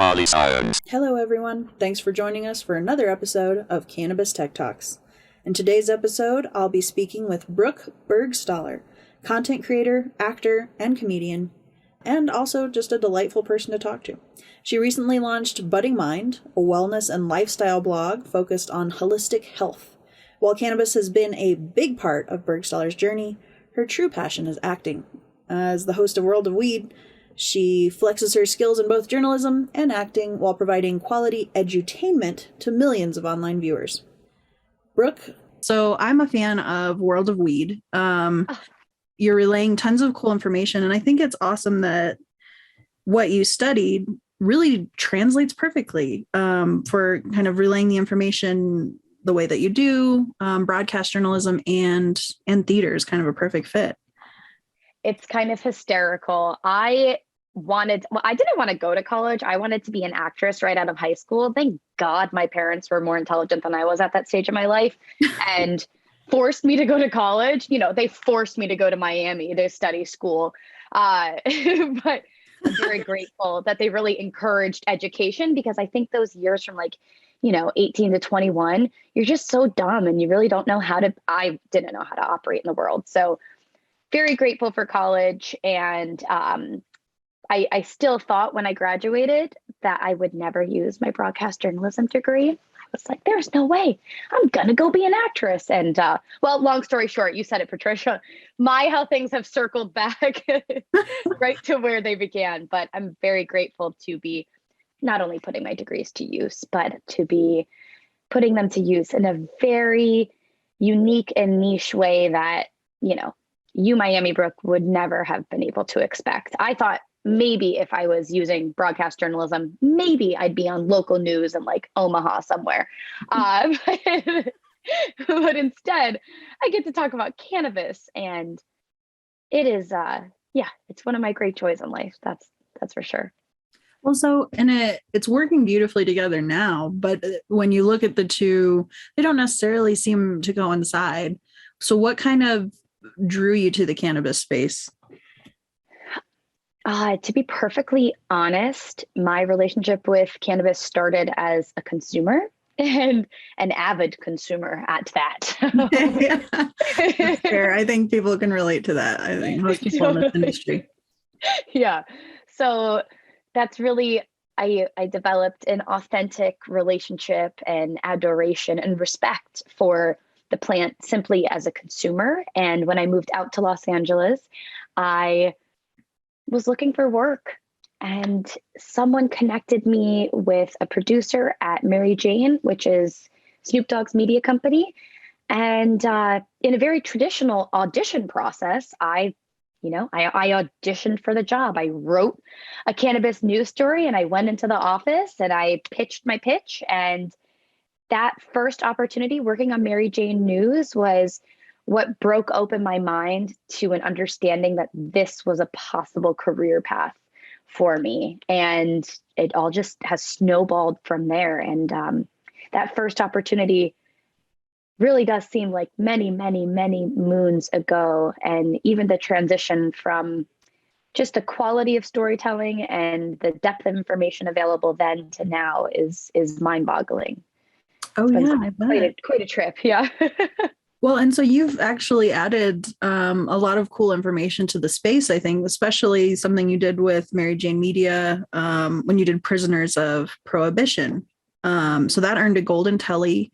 Hello, everyone. Thanks for joining us for another episode of Cannabis Tech Talks. In today's episode, I'll be speaking with Brooke Burgstahler, content creator, actor, and comedian, and also just a delightful person to talk to. She recently launched Budding Mind, a wellness and lifestyle blog focused on holistic health. While cannabis has been a big part of Burgstahler's journey, her true passion is acting. As the host of World of Weed, she flexes her skills in both journalism and acting while providing quality edutainment to millions of online viewers. Brooke? So I'm a fan of World of Weed. You're relaying tons of cool information, and I think it's awesome that what you studied really translates perfectly for kind of relaying the information the way that you do. Broadcast journalism and theater is kind of a perfect fit. It's kind of hysterical. I didn't want to go to college. I wanted to be an actress right out of high school. Thank God my parents were more intelligent than I was at that stage of my life and forced me to go to college. You know, they forced me to go to Miami to study school. But I'm very grateful that they really encouraged education, because I think those years from 18 to 21, you're just so dumb and you really don't know I didn't know how to operate in the world. So very grateful for college. And I still thought when I graduated that I would never use my broadcast journalism degree. I was like, there's no way I'm going to go be an actress. And long story short, you said it, Patricia, how things have circled back right to where they began. But I'm very grateful to be not only putting my degrees to use, but to be putting them to use in a very unique and niche way that, you, Miami Brooke, would never have been able to expect. I thought maybe if I was using broadcast journalism, maybe I'd be on local news in Omaha somewhere. But instead, I get to talk about cannabis, and it is, it's one of my great joys in life. That's for sure. Well, it's working beautifully together now, but when you look at the two, they don't necessarily seem to coincide. So what kind of drew you to the cannabis space? To be perfectly honest, my relationship with cannabis started as a consumer, and an avid consumer at that. That's fair. I think people can relate to that. I think most people in this industry. Yeah. So that's really, I developed an authentic relationship and adoration and respect for the plant simply as a consumer. And when I moved out to Los Angeles, I was looking for work, and someone connected me with a producer at Mary Jane, which is Snoop Dogg's media company. And in a very traditional audition process, I auditioned for the job. I wrote a cannabis news story, and I went into the office and I pitched my pitch. And that first opportunity working on Mary Jane News was what broke open my mind to an understanding that this was a possible career path for me. And it all just has snowballed from there. And that first opportunity really does seem like many, many, many moons ago. And even the transition from just the quality of storytelling and the depth of information available then to now is mind-boggling. Oh, yeah, I bet. Quite a trip. Yeah. Well, and so you've actually added a lot of cool information to the space, I think, especially something you did with Mary Jane Media when you did Prisoners of Prohibition. So that earned a Golden Telly.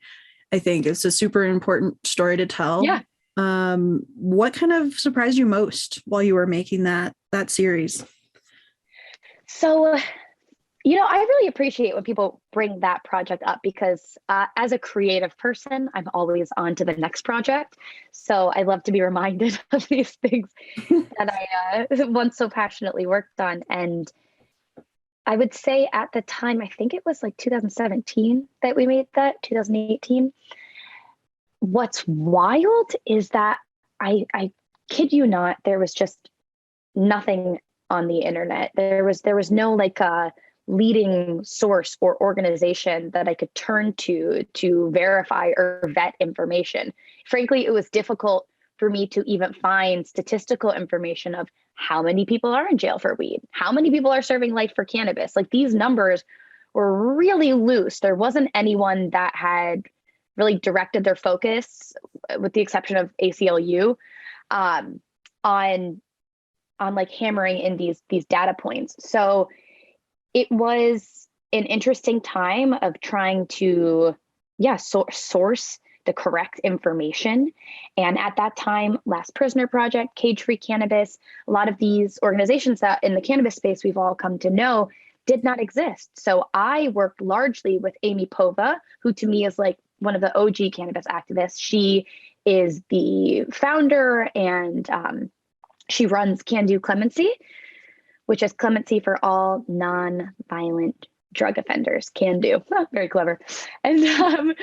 I think it's a super important story to tell. Yeah. What kind of surprised you most while you were making that series? So, I really appreciate when people bring that project up, because as a creative person, I'm always on to the next project. So I love to be reminded of these things that I once so passionately worked on. And I would say at the time, I think it was 2017 that we made that, 2018. What's wild is that I kid you not, there was just nothing on the internet. There was no leading source or organization that I could turn to verify or vet information. Frankly, it was difficult for me to even find statistical information of how many people are in jail for weed, how many people are serving life for cannabis. Like, these numbers were really loose. There wasn't anyone that had really directed their focus, with the exception of ACLU, on like hammering in these data points. So it was an interesting time of trying to, source the correct information. And at that time, Last Prisoner Project, Cage Free Cannabis, a lot of these organizations that in the cannabis space we've all come to know did not exist. So I worked largely with Amy Pova, who to me is like one of the OG cannabis activists. She is the founder, and she runs Can Do Clemency, which is clemency for all non-violent drug offenders. Can do. Oh, very clever. And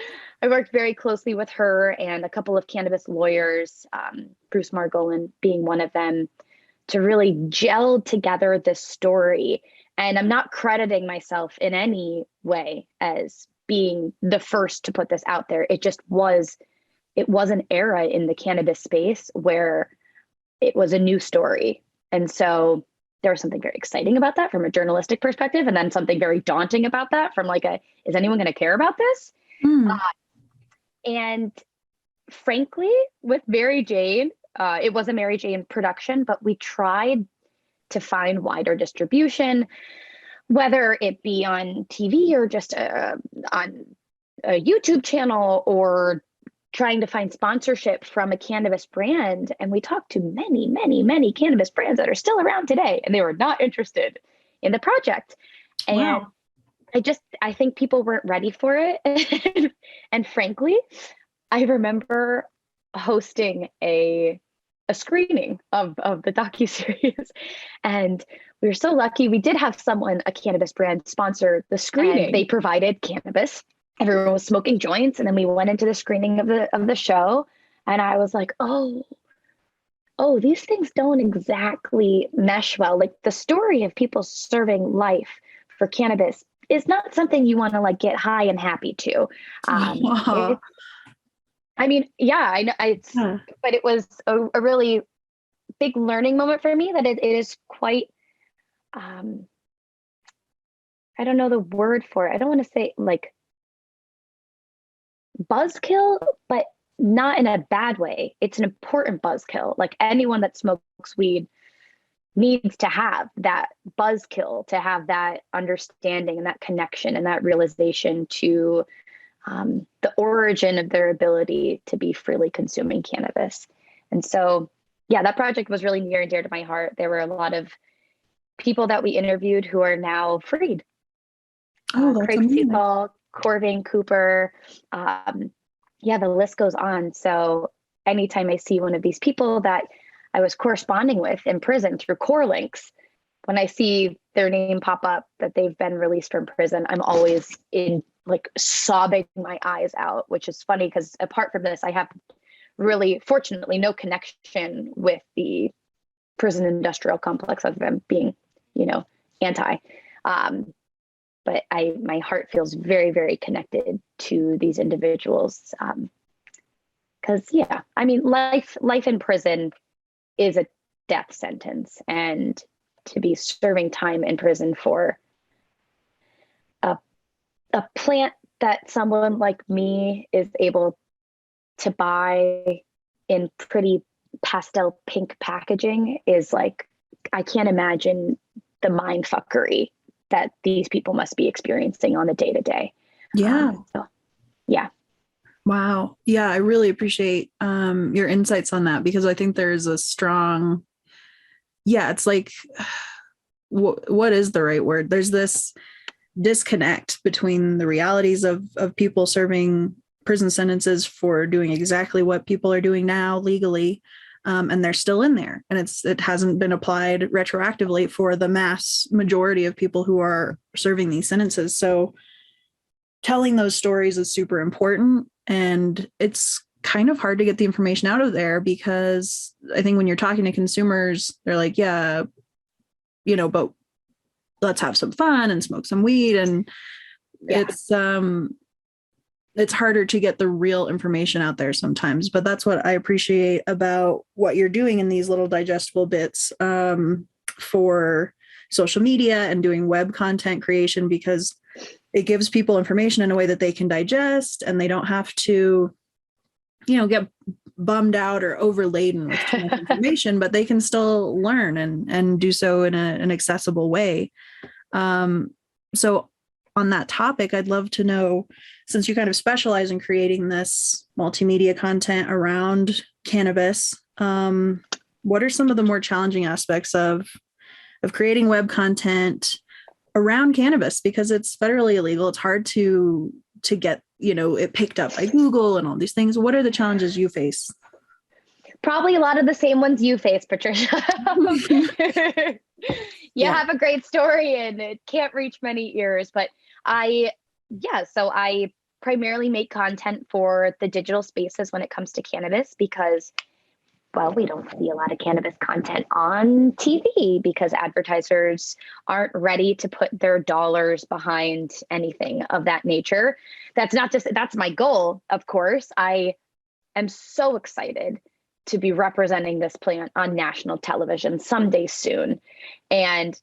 I worked very closely with her and a couple of cannabis lawyers, Bruce Margolin being one of them, to really gel together this story. And I'm not crediting myself in any way as being the first to put this out there. It was an era in the cannabis space where it was a new story. And so there was something very exciting about that from a journalistic perspective, and then something very daunting about that from like is anyone going to care about this? And frankly, with Mary Jane, it was a Mary Jane production, but we tried to find wider distribution, whether it be on TV or just on a YouTube channel, or trying to find sponsorship from a cannabis brand. And we talked to many, many, many cannabis brands that are still around today, and they were not interested in the project. And I think people weren't ready for it. And frankly, I remember hosting a screening of the docuseries, and we were so lucky. We did have a cannabis brand sponsor the screening. They provided cannabis. Everyone was smoking joints, and then we went into the screening of the show, and I was like, oh, these things don't exactly mesh well. Like, the story of people serving life for cannabis is not something you want to like get high and happy to. I mean, yeah, I know, but it was a really big learning moment for me, that it is quite, I don't know the word for it. I don't want to say like buzzkill, but not in a bad way. It's an important buzzkill. Like, anyone that smokes weed needs to have that buzzkill, to have that understanding and that connection and that realization to the origin of their ability to be freely consuming cannabis. And so, that project was really near and dear to my heart. There were a lot of people that we interviewed who are now freed. Craig Seathall, Corvin Cooper. The list goes on. So anytime I see one of these people that I was corresponding with in prison through core links, when I see their name pop up that they've been released from prison, I'm always in like sobbing my eyes out, which is funny because apart from this, I have really, fortunately, no connection with the prison industrial complex of them being, anti. But my heart feels very, very connected to these individuals. Because I mean, life in prison is a death sentence, and to be serving time in prison for a plant that someone like me is able to buy in pretty pastel pink packaging is like, I can't imagine the mind fuckery that these people must be experiencing on the day to day. Wow. Yeah, I really appreciate your insights on that, because I think there's a strong, it's like, what is the right word? There's this disconnect between the realities of people serving prison sentences for doing exactly what people are doing now legally, and they're still in there, and it hasn't been applied retroactively for the mass majority of people who are serving these sentences. So telling those stories is super important, and it's kind of hard to get the information out of there, because I think when you're talking to consumers, they're like, but let's have some fun and smoke some weed. And it's, it's harder to get the real information out there sometimes. But that's what I appreciate about what you're doing in these little digestible bits for social media and doing web content creation, because it gives people information in a way that they can digest, and they don't have to, get bummed out or overladen with too much information, but they can still learn and do so in an accessible way. So on that topic, I'd love to know, since you kind of specialize in creating this multimedia content around cannabis, what are some of the more challenging aspects of creating web content around cannabis? Because it's federally illegal. It's hard to get, it picked up by Google and all these things. What are the challenges you face? Probably a lot of the same ones you face, Patricia. You have a great story and it can't reach many ears, but so I primarily make content for the digital spaces when it comes to cannabis, because, well, we don't see a lot of cannabis content on TV because advertisers aren't ready to put their dollars behind anything of that nature. That's my goal, of course. I am so excited to be representing this plant on national television someday soon. And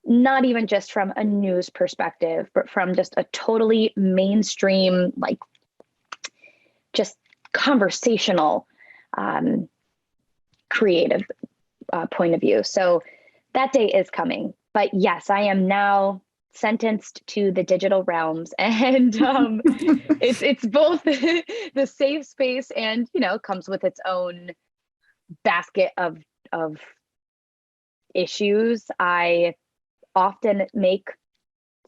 not even just from a news perspective, but from just a totally mainstream, like just conversational, creative point of view. So that day is coming. But yes, I am now sentenced to the digital realms, and it's both the safe space and, comes with its own basket of issues. I often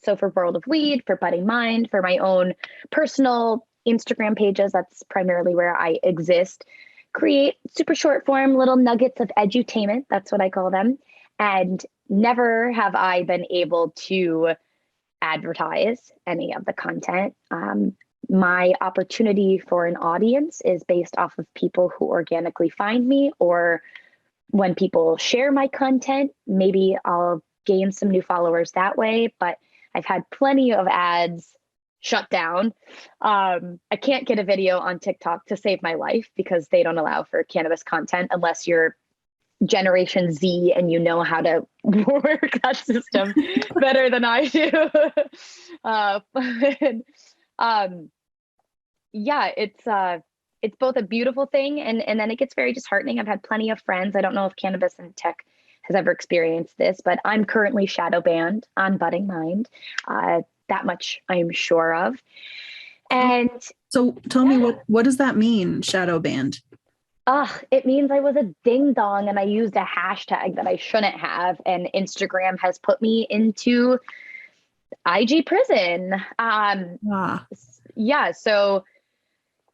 so for World of Weed, for Budding Mind, for my own personal Instagram pages, that's primarily where I exist, create super short form little nuggets of edutainment. That's what I call them. And never have I been able to advertise any of the content. My opportunity for an audience is based off of people who organically find me, or when people share my content, maybe I'll gain some new followers that way. But I've had plenty of ads shut down. I can't get a video on TikTok to save my life because they don't allow for cannabis content unless you're Generation Z and you know how to work that system better than I do. It's both a beautiful thing and then it gets very disheartening. I've had plenty of friends. I don't know if Cannabis and Tech has ever experienced this, but I'm currently shadow banned on Budding Mind. That much I'm sure of. And so tell me, what does that mean, shadow banned? It means I was a ding dong and I used a hashtag that I shouldn't have, and Instagram has put me into IG prison. Yeah. So,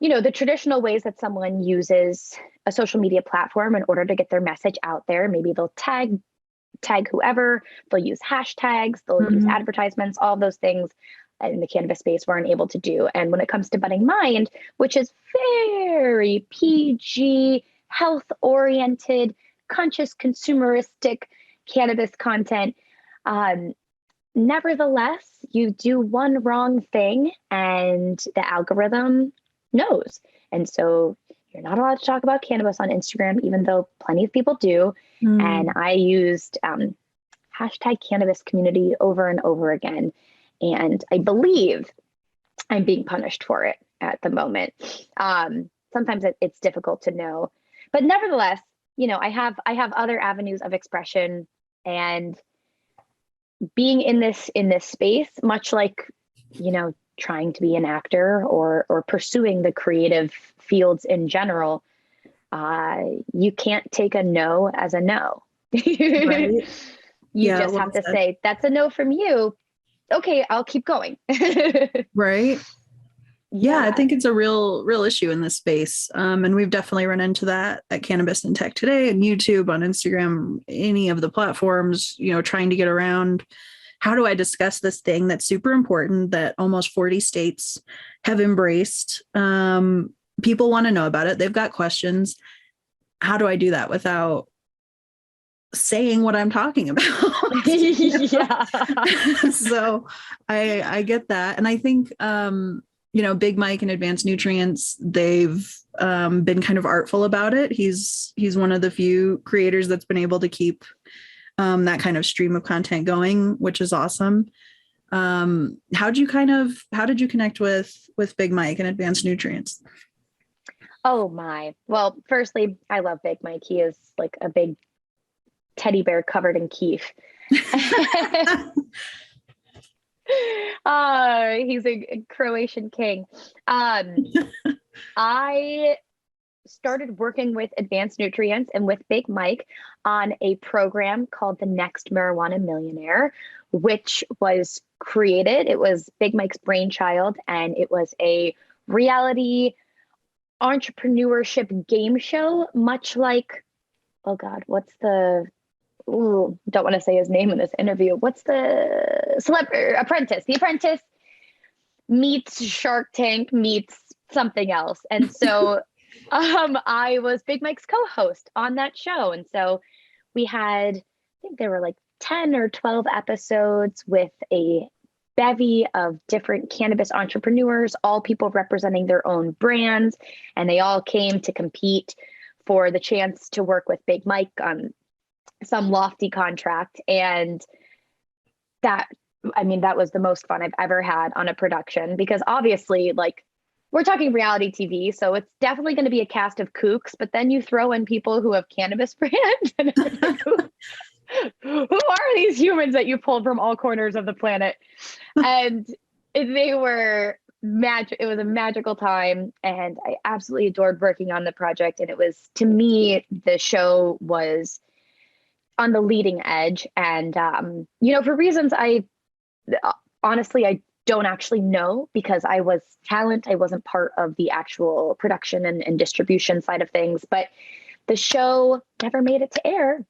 the traditional ways that someone uses a social media platform in order to get their message out there, maybe they'll tag whoever, they'll use hashtags, they'll use advertisements, all those things in the cannabis space weren't able to do. And when it comes to Budding Mind, which is very PG, health-oriented, conscious, consumeristic cannabis content, nevertheless, you do one wrong thing and the algorithm knows. And so you're not allowed to talk about cannabis on Instagram, even though plenty of people do. And I used hashtag cannabis community over and over again. And I believe I'm being punished for it at the moment. Sometimes it's difficult to know, but nevertheless, I have other avenues of expression, and being in this space, much like, trying to be an actor or pursuing the creative fields in general, you can't take a no as a no. Right? You just have to say, that's a no from you. Okay, I'll keep going. Right. Yeah, I think it's a real issue in this space. And we've definitely run into that at Cannabis and Tech Today, and YouTube, on Instagram, any of the platforms, trying to get around. How do I discuss this thing that's super important that almost 40 states have embraced? People want to know about it. They've got questions. How do I do that without saying what I'm talking about? Yeah. So I get that. And I think Big Mike and Advanced Nutrients, they've been kind of artful about it. He's one of the few creators that's been able to keep that kind of stream of content going, which is awesome. How did you connect with Big Mike and Advanced Nutrients? Oh my. Well, firstly, I love Big Mike. He is like a big teddy bear covered in keef. He's a Croatian king. I started working with Advanced Nutrients and with Big Mike on a program called The Next Marijuana Millionaire, which was created. It was Big Mike's brainchild, and it was a reality entrepreneurship game show, much like, oh God, what's the, ooh, don't want to say his name in this interview. What's the Apprentice? The Apprentice meets Shark Tank meets something else. And so I was Big Mike's co-host on that show. And so we had, I think there were like 10 or 12 episodes with a bevy of different cannabis entrepreneurs, all people representing their own brands. And they all came to compete for the chance to work with Big Mike on some lofty contract. And that was the most fun I've ever had on a production, because obviously, like, we're talking reality TV, so it's definitely going to be a cast of kooks, but then you throw in people who have cannabis brands and like, who are these humans that you pulled from all corners of the planet? And they were magic. It was a magical time, and I absolutely adored working on the project. And it was, to me, the show was on the leading edge. And, for reasons I don't actually know, because I was talent. I wasn't part of the actual production and distribution side of things, but the show never made it to air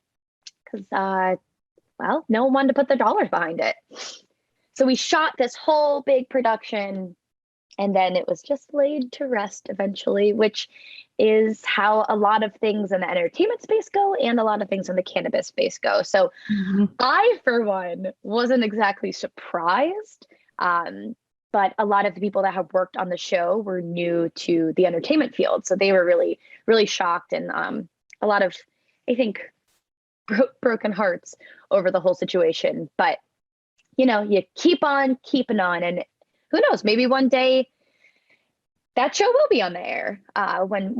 because, no one wanted to put the dollars behind it. So we shot this whole big production, and then it was just laid to rest eventually, which is how a lot of things in the entertainment space go, and a lot of things in the cannabis space go. So I, for one, wasn't exactly surprised. But a lot of the people that have worked on the show were new to the entertainment field. So they were really, really shocked, and a lot of, I think, broken hearts over the whole situation. But, you keep on keeping on, and who knows, maybe one day that show will be on the air when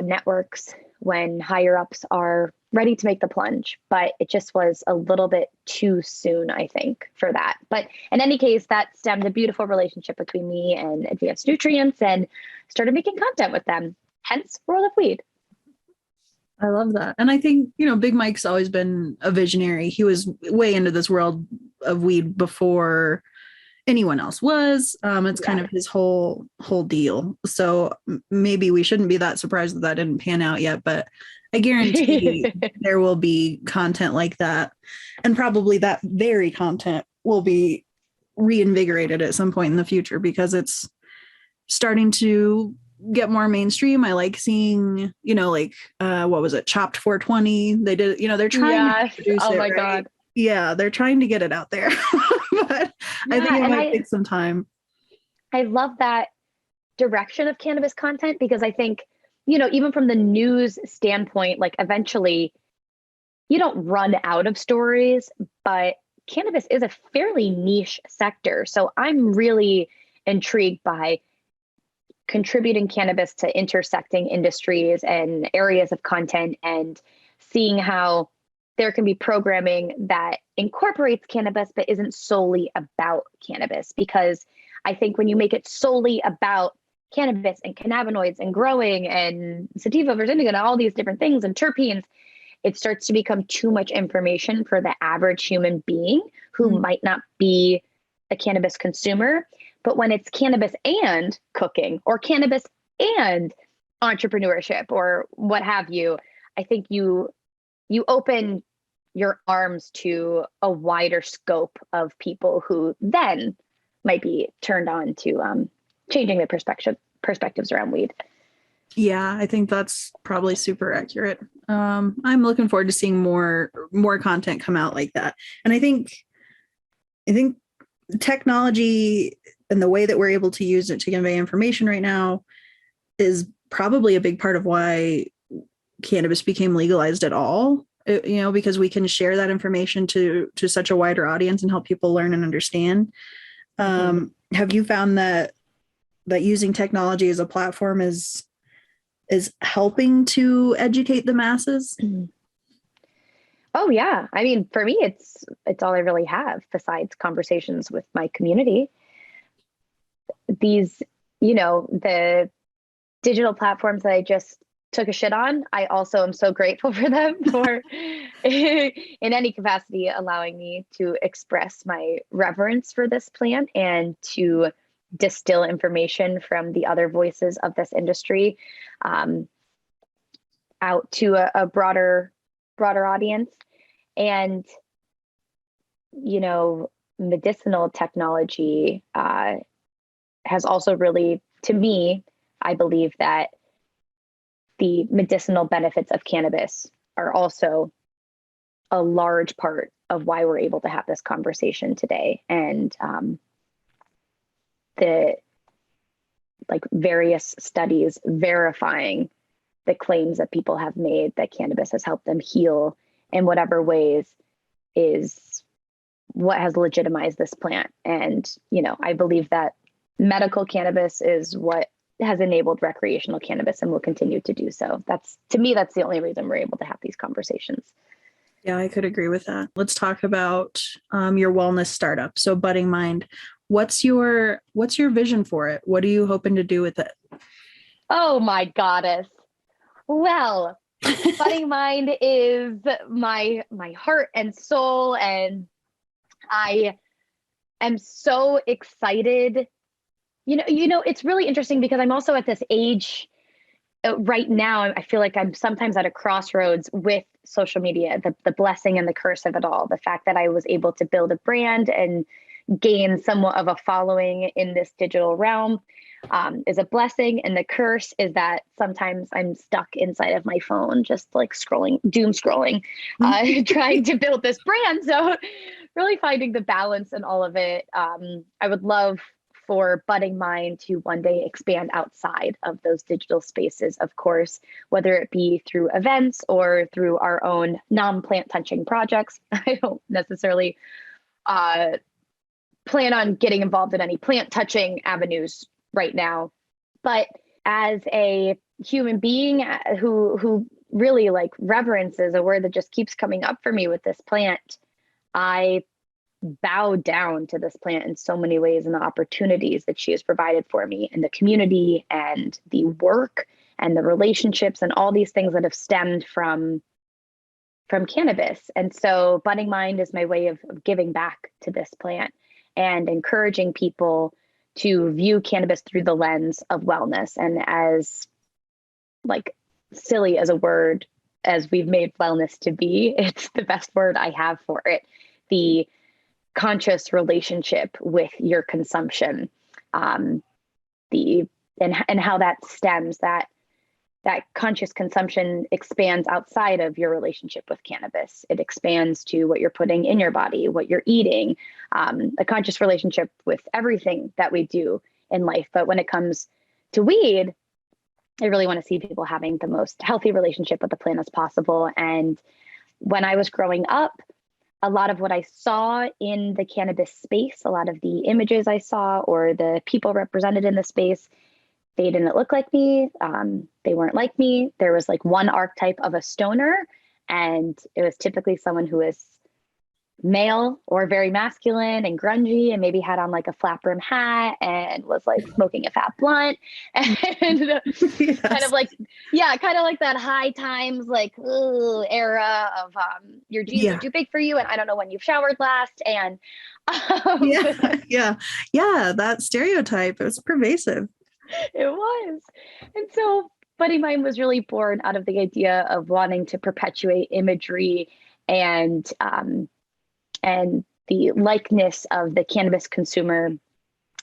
networks, when higher ups are ready to make the plunge. But it just was a little bit too soon, I think, for that. But in any case, that stemmed a beautiful relationship between me and Advanced Nutrients, and started making content with them, hence World of Weed. I love that. And I think, Big Mike's always been a visionary. He was way into this world of weed before anyone else was. It's kind of his whole deal. So maybe we shouldn't be that surprised that didn't pan out yet, but I guarantee there will be content like that. And probably that very content will be reinvigorated at some point in the future, because it's starting to get more mainstream. I like seeing, what was it? Chopped 420. They did, they're trying to produce it. Oh my God. Yeah, they're trying to get it out there. But I think it might take some time. I love that direction of cannabis content, because I think, even from the news standpoint, like, eventually you don't run out of stories, but cannabis is a fairly niche sector. So I'm really intrigued by contributing cannabis to intersecting industries and areas of content, and seeing how there can be programming that incorporates cannabis but isn't solely about cannabis. Because I think when you make it solely about cannabis and cannabinoids and growing and sativa versus indica and all these different things and terpenes, it starts to become too much information for the average human being who might not be a cannabis consumer. But when it's cannabis and cooking, or cannabis and entrepreneurship, or what have you, I think you open your arms to a wider scope of people who then might be turned on to changing their perspectives around weed. Yeah, I think that's probably super accurate. I'm looking forward to seeing more content come out like that. And I think technology and the way that we're able to use it to convey information right now is probably a big part of why cannabis became legalized at all. Because we can share that information to such a wider audience and help people learn and understand. Have you found that using technology as a platform is helping to educate the masses? Oh yeah. I mean, for me, it's all I really have besides conversations with my community. These, the digital platforms that I just took a shit on, I also am so grateful for them for in any capacity allowing me to express my reverence for this plant and to distill information from the other voices of this industry out to a broader audience. And medicinal technology has also really, to me, I believe that the medicinal benefits of cannabis are also a large part of why we're able to have this conversation today. And the various studies verifying the claims that people have made that cannabis has helped them heal in whatever ways is what has legitimized this plant. And, I believe that medical cannabis is what has enabled recreational cannabis and will continue to do so. That's the only reason we're able to have these conversations. Yeah, I could agree with that. Let's talk about your wellness startup. So Budding Mind, what's your vision for it? What are you hoping to do with it? Oh my goddess. Well, Budding Mind is my heart and soul, and I am so excited. It's really interesting because I'm also at this age right now. I feel like I'm sometimes at a crossroads with social media, the blessing and the curse of it all. The fact that I was able to build a brand and gain somewhat of a following in this digital realm is a blessing. And the curse is that sometimes I'm stuck inside of my phone, just like doom scrolling, trying to build this brand. So really finding the balance in all of it. I would love for Budding Mind to one day expand outside of those digital spaces, of course, whether it be through events or through our own non-plant touching projects. I don't necessarily plan on getting involved in any plant touching avenues right now. But as a human being who really reverence is a word that just keeps coming up for me with this plant, I bow down to this plant in so many ways and the opportunities that she has provided for me and the community and the work and the relationships and all these things that have stemmed from cannabis. And so Budding Mind is my way of giving back to this plant and encouraging people to view cannabis through the lens of wellness. And as silly as a word as we've made wellness to be, it's the best word I have for it. The conscious relationship with your consumption, and how that stems, that conscious consumption expands outside of your relationship with cannabis. It expands to what you're putting in your body, what you're eating, a conscious relationship with everything that we do in life. But when it comes to weed, I really want to see people having the most healthy relationship with the plant as possible. And when I was growing up, a lot of what I saw in the cannabis space, a lot of the images I saw or the people represented in the space, they didn't look like me. They weren't like me. There was one archetype of a stoner, and it was typically someone who was male or very masculine and grungy and maybe had on a flap brim hat and was smoking a fat blunt and Yes. kind of that high times era of your jeans are too big for you and I don't know when you've showered last. And yeah, that stereotype, it was pervasive. It was. And so Budding Mind was really born out of the idea of wanting to perpetuate imagery and the likeness of the cannabis consumer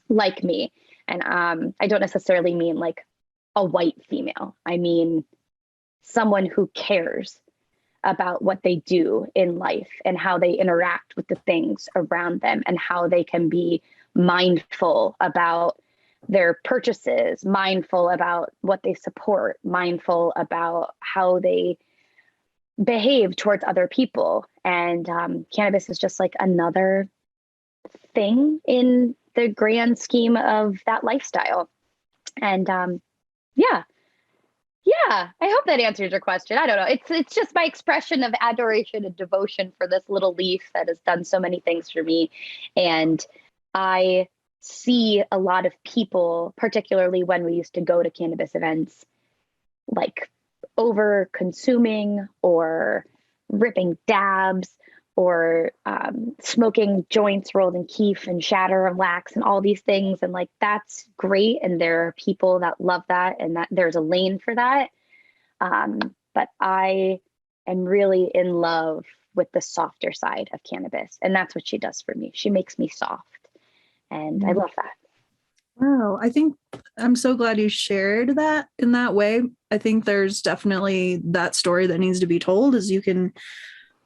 like me. And I don't necessarily mean a white female. I mean someone who cares about what they do in life and how they interact with the things around them and how they can be mindful about their purchases, mindful about what they support, mindful about how they behave towards other people. And cannabis is just like another thing in the grand scheme of that lifestyle. And yeah, I hope that answers your question. I don't know. It's just my expression of adoration and devotion for this little leaf that has done so many things for me. And I see a lot of people, particularly when we used to go to cannabis events, like over consuming or ripping dabs or smoking joints rolled in keef and shatter and wax and all these things. And like, that's great. And there are people that love that and that there's a lane for that. But I am really in love with the softer side of cannabis. And that's what she does for me. She makes me soft. And I love that. Wow. I think I'm so glad you shared that in that way. I think there's definitely that story that needs to be told is you can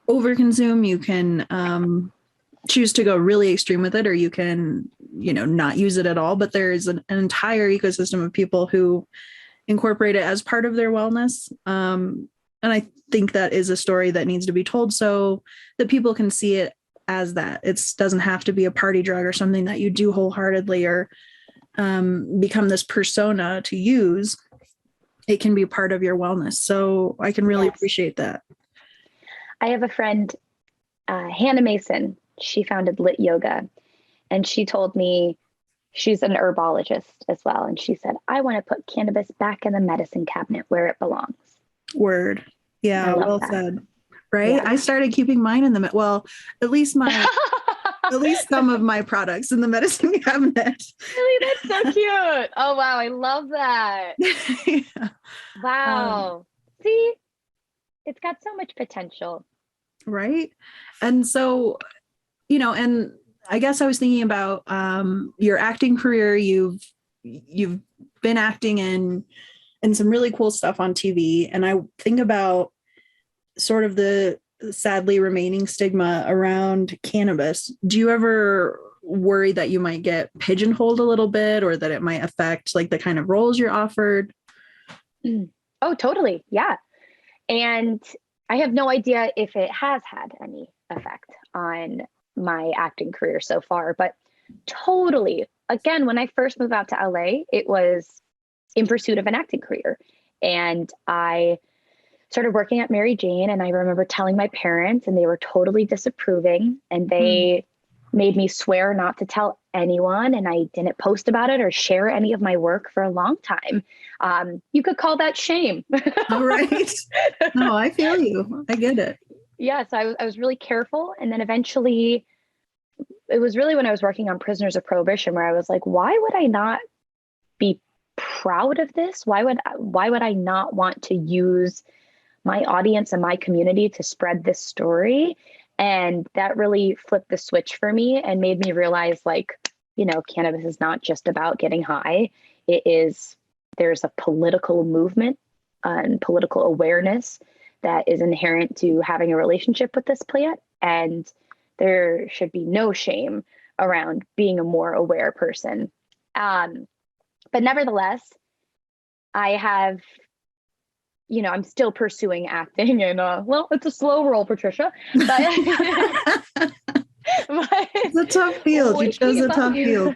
overconsume, you can choose to go really extreme with it, or you can, not use it at all. But there is an entire ecosystem of people who incorporate it as part of their wellness. And I think that is a story that needs to be told so that people can see it as that. It doesn't have to be a party drug or something that you do wholeheartedly or become this persona to use. It can be part of your wellness. So I can really appreciate that. I have a friend, Hannah Mason. She founded Lit Yoga, and she told me she's an herbologist as well. And she said, I want to put cannabis back in the medicine cabinet where it belongs. Word. Yeah. Well said. Right. Yeah. I started keeping mine in at least some of my products in the medicine cabinet. Really? That's so cute. Oh, wow. I love that. Yeah. Wow. See, it's got so much potential. Right. And so, and I guess I was thinking about your acting career. You've been acting in some really cool stuff on TV. And I think about sort of the sadly remaining stigma around cannabis. Do you ever worry that you might get pigeonholed a little bit, or that it might affect like the kind of roles you're offered? Oh, totally. Yeah. And I have no idea if it has had any effect on my acting career so far, but totally. Again, when I first moved out to LA, it was in pursuit of an acting career. And I started working at Mary Jane, and I remember telling my parents, and they were totally disapproving, and they made me swear not to tell anyone, and I didn't post about it or share any of my work for a long time. You could call that shame. All right. No, I feel you. I get it. Yeah, so I was really careful. And then eventually, it was really when I was working on Prisoners of Prohibition where I was like, why would I not be proud of this? Why would I not want to use my audience and my community to spread this story? And that really flipped the switch for me and made me realize, like, cannabis is not just about getting high. There's a political movement and political awareness that is inherent to having a relationship with this plant. And there should be no shame around being a more aware person. But nevertheless, I have, I'm still pursuing acting, and it's a slow roll, Patricia. But it's a tough field. You chose a tough field.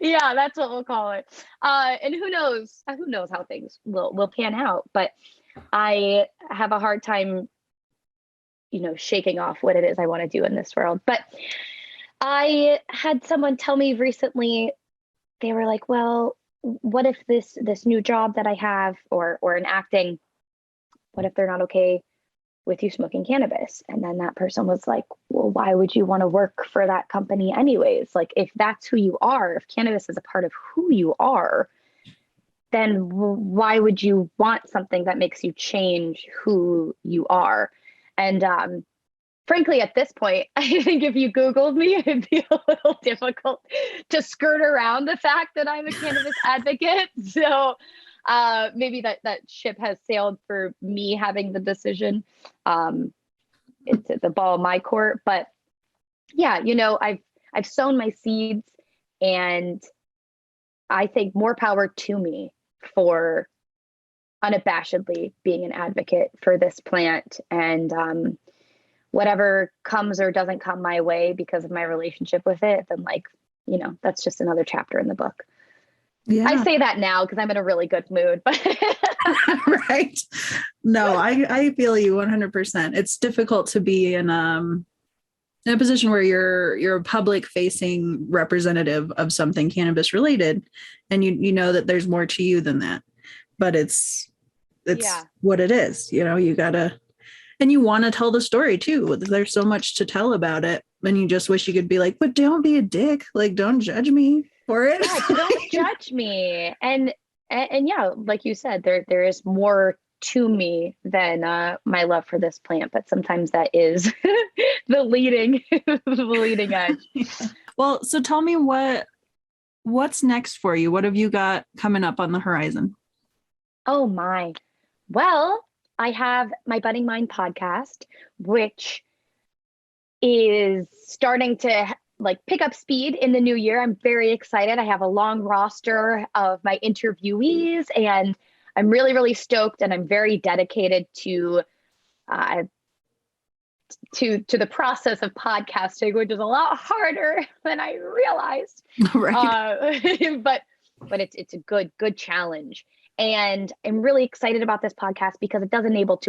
yeah, that's what we'll call it. And who knows how things will pan out. But I have a hard time, shaking off what it is I want to do in this world. But I had someone tell me recently, they were like, well, what if this new job that I have or in acting, what if they're not okay with you smoking cannabis? And then that person was like, well, why would you want to work for that company anyways? Like, if that's who you are, if cannabis is a part of who you are, then why would you want something that makes you change who you are? And frankly, at this point, I think if you Googled me, it'd be a little difficult to skirt around the fact that I'm a cannabis advocate. So maybe that ship has sailed for me having the decision. It's the ball in my court. But yeah, I've I've sown my seeds, and I think more power to me for unabashedly being an advocate for this plant. And whatever comes or doesn't come my way because of my relationship with it, then that's just another chapter in the book. Yeah. I say that now because I'm in a really good mood, but right. No, I feel you 100%. It's difficult to be in a position where you're a public facing representative of something cannabis related, and you know that there's more to you than that, but it's what it is. You gotta, and you want to tell the story too. There's so much to tell about it, and you just wish you could be like, but don't be a dick. Like, don't judge me for it. Yeah, don't judge me. And yeah, like you said, there is more to me than my love for this plant, but sometimes that is the leading edge. Yeah. Well, so tell me what's next for you? What have you got coming up on the horizon? Oh my. Well, I have my Budding Mind podcast, which is starting to pick up speed in the new year. I'm very excited. I have a long roster of my interviewees, and I'm really, really stoked, and I'm very dedicated to the process of podcasting, which is a lot harder than I realized. Right. But it's a good challenge. And I'm really excited about this podcast because it does enables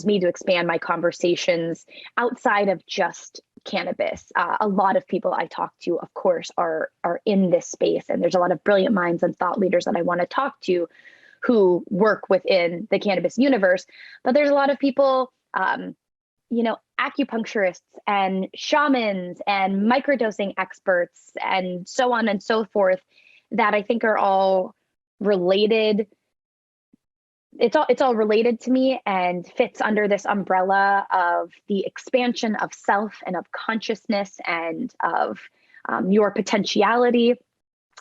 me to expand my conversations outside of just cannabis. A lot of people I talk to, of course, are in this space, and there's a lot of brilliant minds and thought leaders that I want to talk to who work within the cannabis universe. But there's a lot of people, acupuncturists and shamans and microdosing experts and so on and so forth that I think are all related. It's all related to me and fits under this umbrella of the expansion of self and of consciousness and of your potentiality.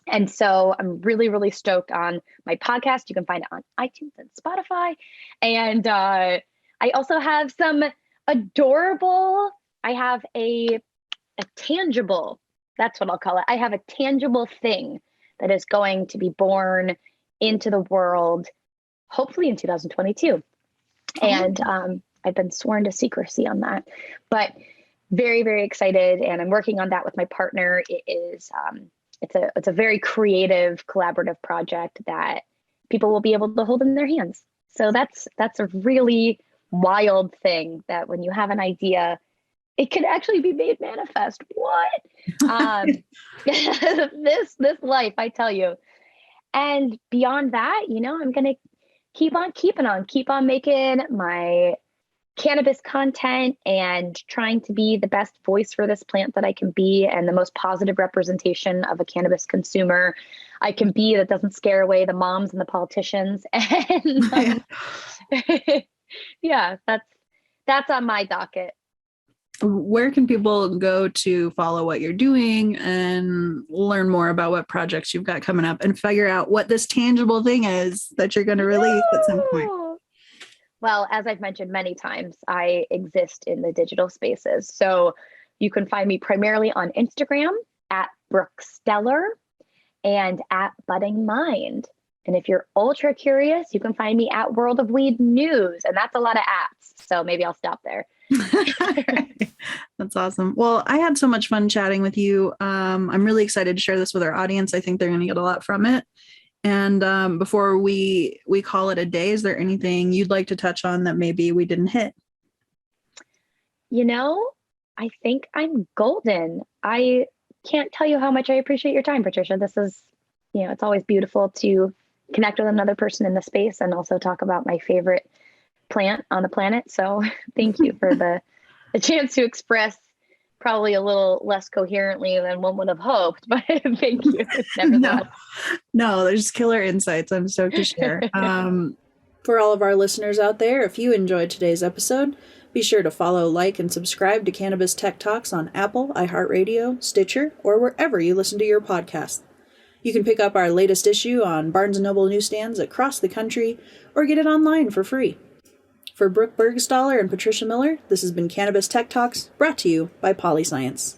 And so I'm really, really stoked on my podcast. You can find it on iTunes and Spotify. And I also have some adorable, I have a tangible, that's what I'll call it. I have a tangible thing that is going to be born into the world, hopefully in 2022. And I've been sworn to secrecy on that, but very, very excited. And I'm working on that with my partner. It is, it's a very creative, collaborative project that people will be able to hold in their hands. So that's a really wild thing, that when you have an idea, it can actually be made manifest. What? This life, I tell you. And beyond that, I'm going to keep on making my cannabis content and trying to be the best voice for this plant that I can be, and the most positive representation of a cannabis consumer I can be, that doesn't scare away the moms and the politicians. And yeah, that's on my docket. Where can people go to follow what you're doing and learn more about what projects you've got coming up and figure out what this tangible thing is that you're going to release at some point? Well, as I've mentioned many times, I exist in the digital spaces. So you can find me primarily on Instagram at Brooke Burgstahler and at Budding Mind. And if you're ultra curious, you can find me at World of Weed News. And that's a lot of apps. So maybe I'll stop there. That's awesome. Well, I had so much fun chatting with you. I'm really excited to share this with our audience. I think they're going to get a lot from it. And before we call it a day, is there anything you'd like to touch on that maybe we didn't hit? I think I'm golden. I can't tell you how much I appreciate your time, Patricia. This is, it's always beautiful to connect with another person in the space and also talk about my favorite plant on the planet. So thank you for the chance to express probably a little less coherently than one would have hoped, but thank you. No, there's killer insights. I'm stoked to share. For all of our listeners out there, if you enjoyed today's episode, be sure to follow, like, and subscribe to Cannabis Tech Talks on Apple, iHeartRadio, Stitcher, or wherever you listen to your podcast. You can pick up our latest issue on Barnes & Noble newsstands across the country or get it online for free. For Brooke Burgstahler and Patricia Miller, this has been Cannabis Tech Talks, brought to you by PolyScience.